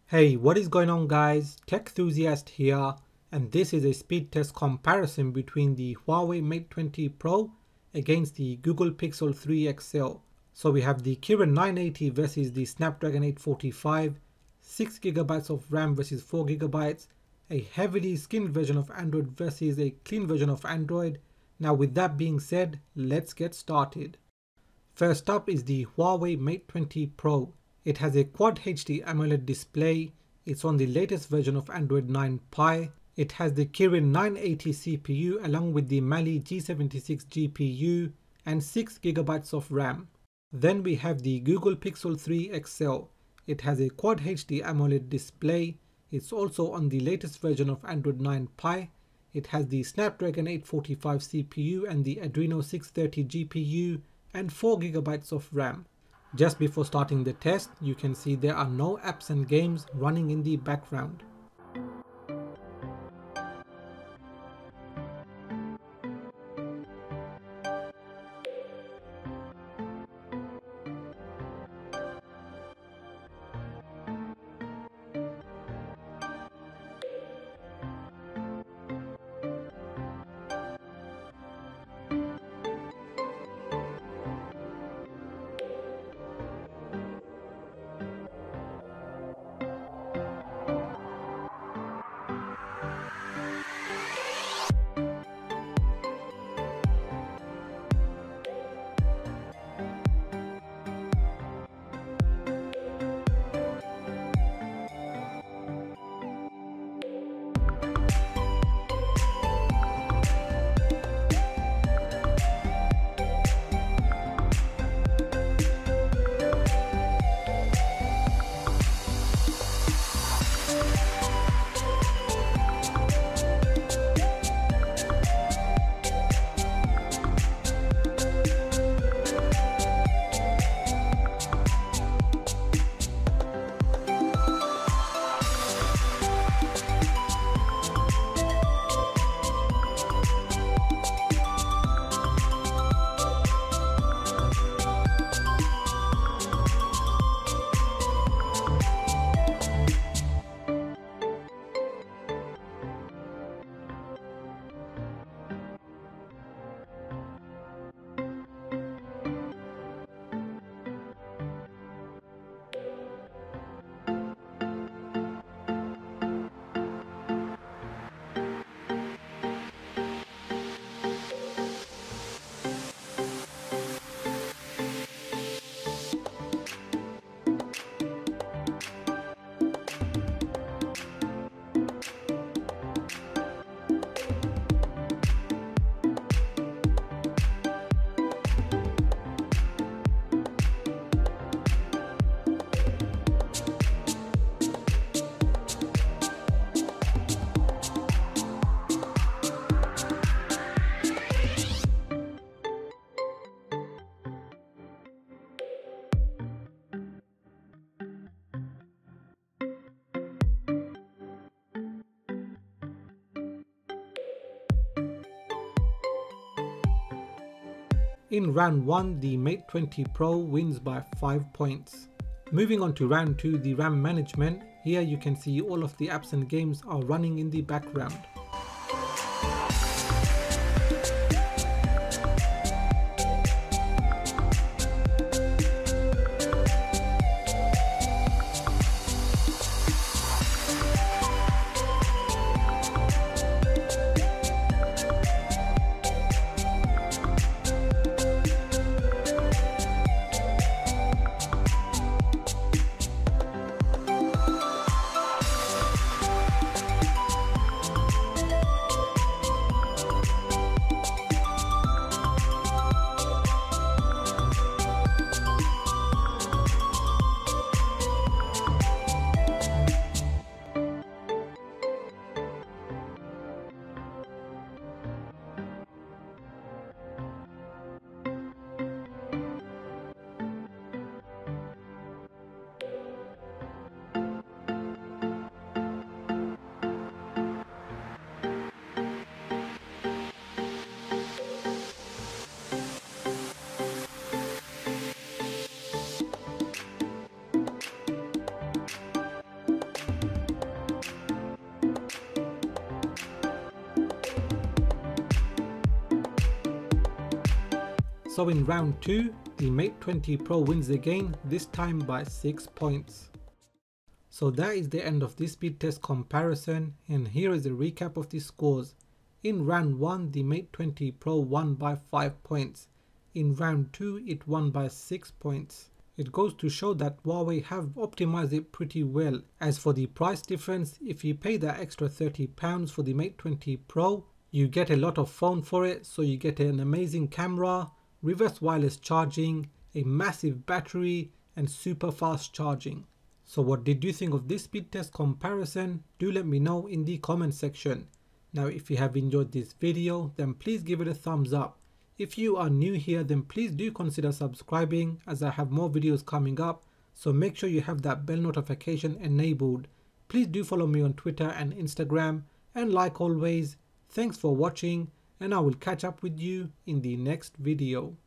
Hey, what is going on guys? Tech Enthusiast here, and this is a speed test comparison between the Huawei Mate 20 Pro against the Google Pixel 3 XL. So we have the Kirin 980 versus the Snapdragon 845, 6GB of RAM versus 4GB, a heavily skinned version of Android versus a clean version of Android. Now with that being said, let's get started. First up is the Huawei Mate 20 Pro. It has a Quad HD AMOLED display, it's on the latest version of Android 9 Pie, it has the Kirin 980 CPU along with the Mali G76 GPU and 6GB of RAM. Then we have the Google Pixel 3 XL. It has a Quad HD AMOLED display, it's also on the latest version of Android 9 Pie, it has the Snapdragon 845 CPU and the Adreno 630 GPU and 4GB of RAM. Just before starting the test, you can see there are no apps and games running in the background. In round 1, the Mate 20 Pro wins by 5 points. Moving on to round 2, the RAM management. Here you can see all of the apps and games are running in the background. So in round 2, the Mate 20 Pro wins again, this time by 6 points. So that is the end of this speed test comparison, and here is a recap of the scores. In round 1, the Mate 20 Pro won by 5 points. In round 2, it won by 6 points. It goes to show that Huawei have optimized it pretty well. As for the price difference, if you pay that extra £30 for the Mate 20 Pro, you get a lot of phone for it, so you get an amazing camera, reverse wireless charging, a massive battery, and super fast charging. So what did you think of this speed test comparison? Do let me know in the comment section. Now if you have enjoyed this video, then please give it a thumbs up. If you are new here, then please do consider subscribing, as I have more videos coming up, so make sure you have that bell notification enabled. Please do follow me on Twitter and Instagram, and like always, thanks for watching, and I will catch up with you in the next video.